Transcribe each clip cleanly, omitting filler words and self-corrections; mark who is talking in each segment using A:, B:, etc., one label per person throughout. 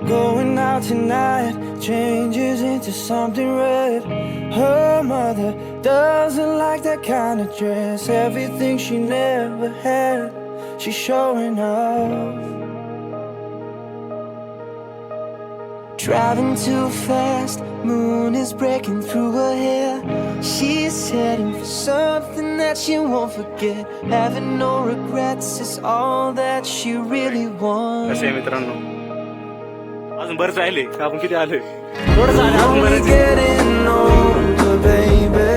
A: Going out tonight changes into something red. Her mother doesn't like that kind of dress. Everything she never had, she's showing off. Driving too fast, moon is breaking through her hair. She's heading for something that she won't forget. Having no regrets is all that she really wants.
B: कसे आहे मित्रांनो, अजून बरंच राहिले का आपण किती आलोय?
A: Only getting older, baby,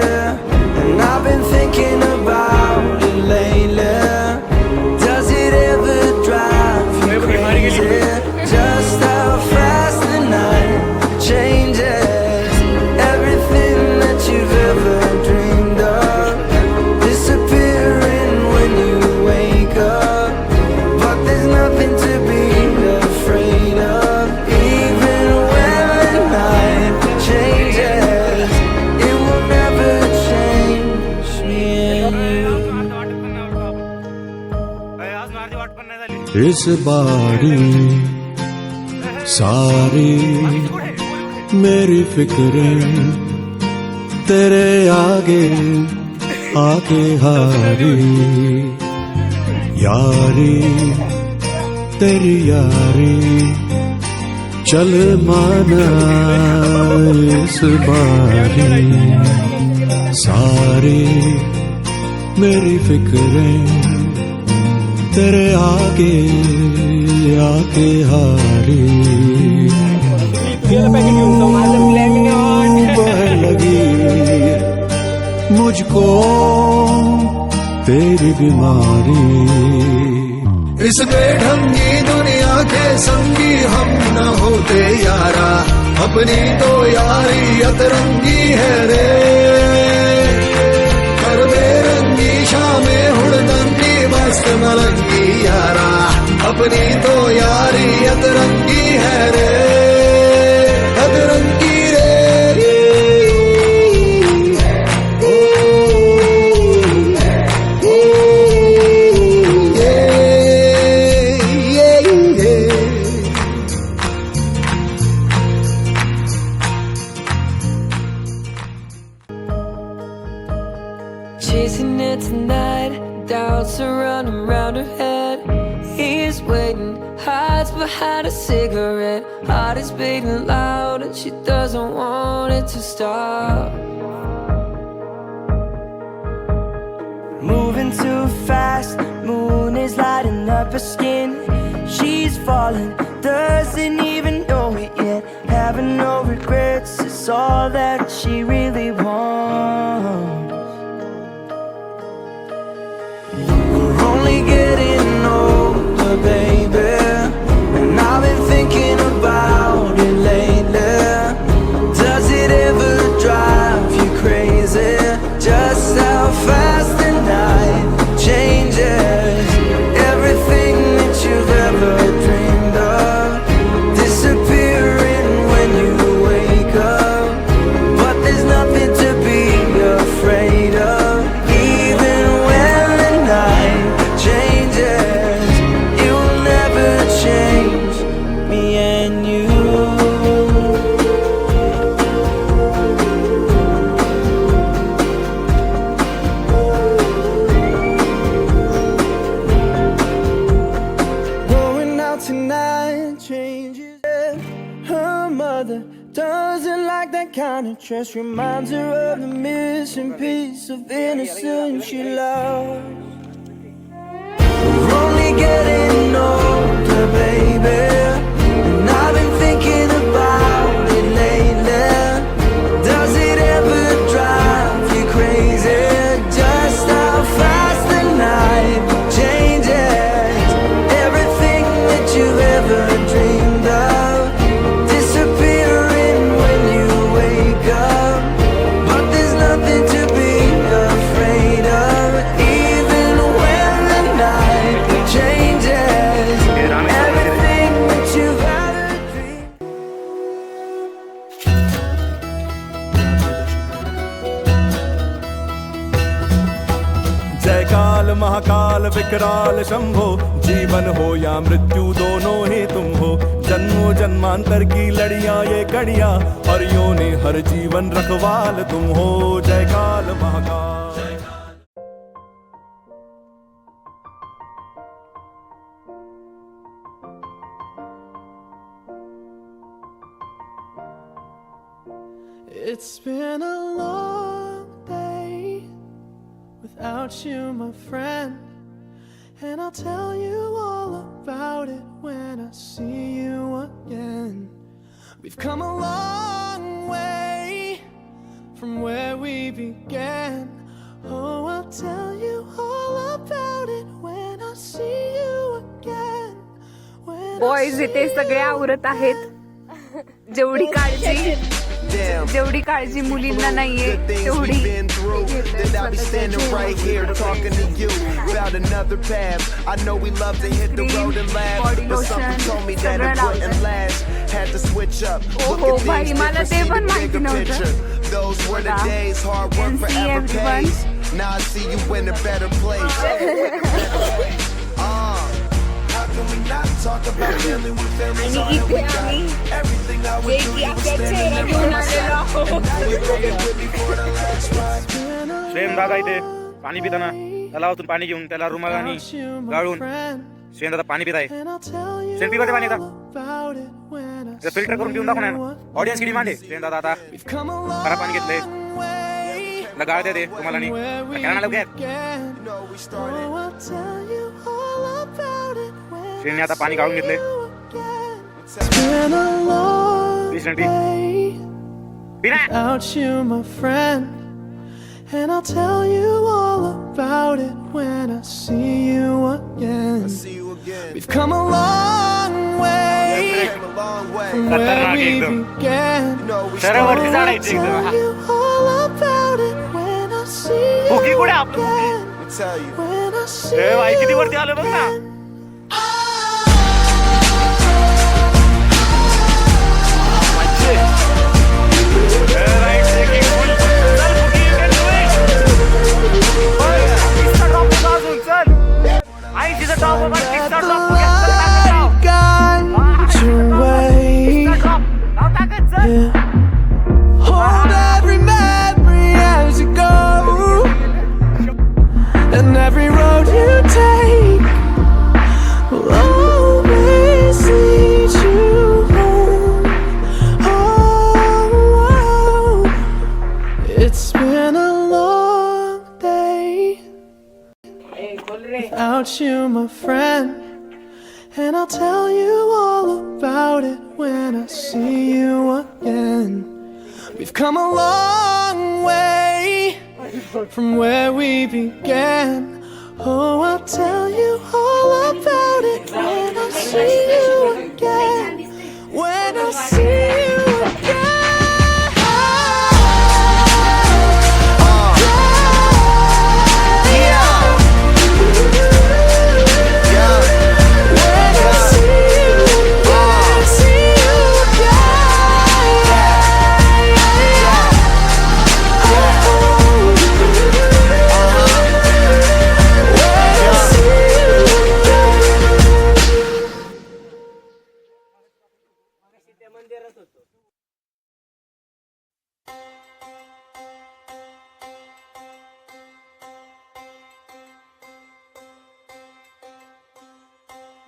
A: and I've been thinking about it lately. Does it ever drive you crazy? Just how fast the night changes. Everything that you've ever dreamed of disappearing when you wake up. But there's nothing to be afraid of. Even when the night changes, it will never change me and you.
C: इस बारी सारी मेरी फिक्रें तेरे आगे आके हारी। यारी तेरी यारी चल माना इस बारी। सारी मेरी फिक्रें तेरे आगे आके हारी। बह लगी मुझको तेरी बीमारी। इस बेढंगी दुनिया के संगी हम न होते यारा। अपनी तो यारी अतरंगी है रे। कर बेरंगी शामें हुड़दंगी मस्त मलंगी यारा। अपनी तो यारी अतरंगी है रे, अतरंगी रे। ओ, ओ, ये, ये, ये।
A: Chasing it tonight, doubts are running round her head. He's waiting, hides behind a cigarette. Heart is beating loud and she doesn't want it to stop. Moving too fast, moon is lighting up her skin. She's falling, doesn't even know it yet. Having no regrets is all that she really wants. We're only getting older, baby, and I've been thinking about it lately. Does it ever drive you crazy? Just how fast the night changes. Everything that you've ever dreamed of disappearing when you wake up. But there's nothing to be afraid of. Even when the night changes, it will never change me and you. Going out tonight changes it. Her mother doesn't like that kind of dress. Reminds her of the missing piece of innocence she lost. We're only getting older, baby, and I've been thinking about it lately. Does it ever drive you crazy? Just how fast the night changes. Everything that you've ever dreamed of disappearing when you wake up. But there's nothing to be afraid of. Even when the night changes,
C: काल महाकाल विकराल शंभो, जीवन हो या मृत्यु दोनों ही तुम हो, जन्मों जन्मांतर की लड़ियां ये कड़ियां, हरियों ने हर जीवन रखवाल तुम हो, जय काल Mahakal.
A: It's been a long day without you, my friend, and I'll tell you all about it when I see you again. We've come a long way from where we began. Oh, I'll tell you all about it when I see you again.
D: Boys इथे सगळे आवरत आहेत. जेवढी काळजी मुलींना नाहीये तेवढी
E: then I'll be standing right here talking to you about another path. I know we love to hit the road and laugh, but something told me that it wouldn't last. Had to switch up, look at things different, see the bigger picture. Those were the days, hard work forever pays. Now I see you in a better place. How can we not talk about family when family's all that we got? Everything I would do, you were standing there by my side. And now you're going with me for the last ride.
B: शेण दादा इथे पाणी पिताना तलावातून पाणी घेऊन त्याला रुमालाने गाळून शेण दादा पाणी पित आहे. शेण पिवते पाणी आता फिल्टर करून पिऊन दाखव ना. ऑडियन्स किती मांडे शेण दादा आता खराब पाणी घेतलंय. त्याला गाळ दे तुम्हाला नाही काय लवकर शेणने आता पाणी गाळून घेतलंय.
A: Without you, my friend, and I'll tell you all about it when I see you again. We've come a long way from where we began. Oh, I'll tell you all about it when I see you again. When I see you again. Hold every memory as you go, and every road you take will always lead you home. Oh, it's been a long day without you, my friend. And I'll tell you all about it when I see you again. We've come a long way from where we began. Oh, I'll tell you all about it when I see you again. When I see you again.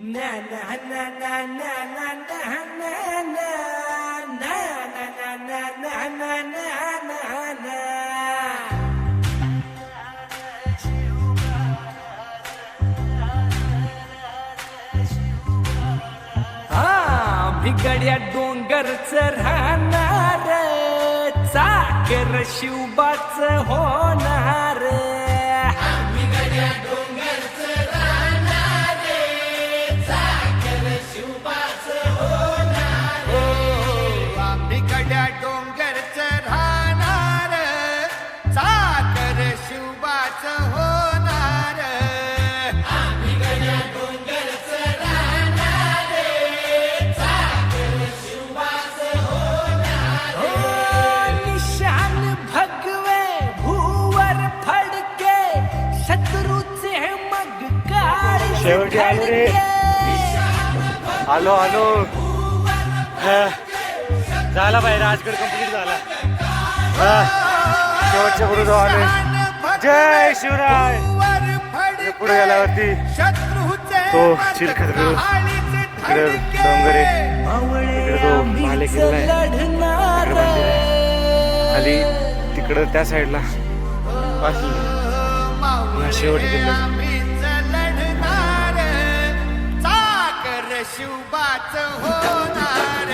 F: Na na na na na na na na na na na na na na na. भिगड्या डोंगरच राहणार, चाकर शिवबाच होणार. भिगड्या डोंगरच राहणार, चाकर शिवबाच होणार. भिगड्या डोंगरच राहणार, चाकर शिवबाच होणार. भिगड्या डोंगरच राहणार, चाकर शिवबाच होणार. निशान भगवे भूवर
B: शेवटी आलो रे. आलो झाला बाहेर. राजगड कंप्लीट झाला. शेवटच्या बरोबर आलोय. जय शिवराय. पुढे गेल्यावरती तो चिलखत इकडे डोंगरे, इकडे तो भाले किल्ला आहे, खाली तिकडं त्या साईडला शेवटी किल्ला.
E: शिवबाच होणार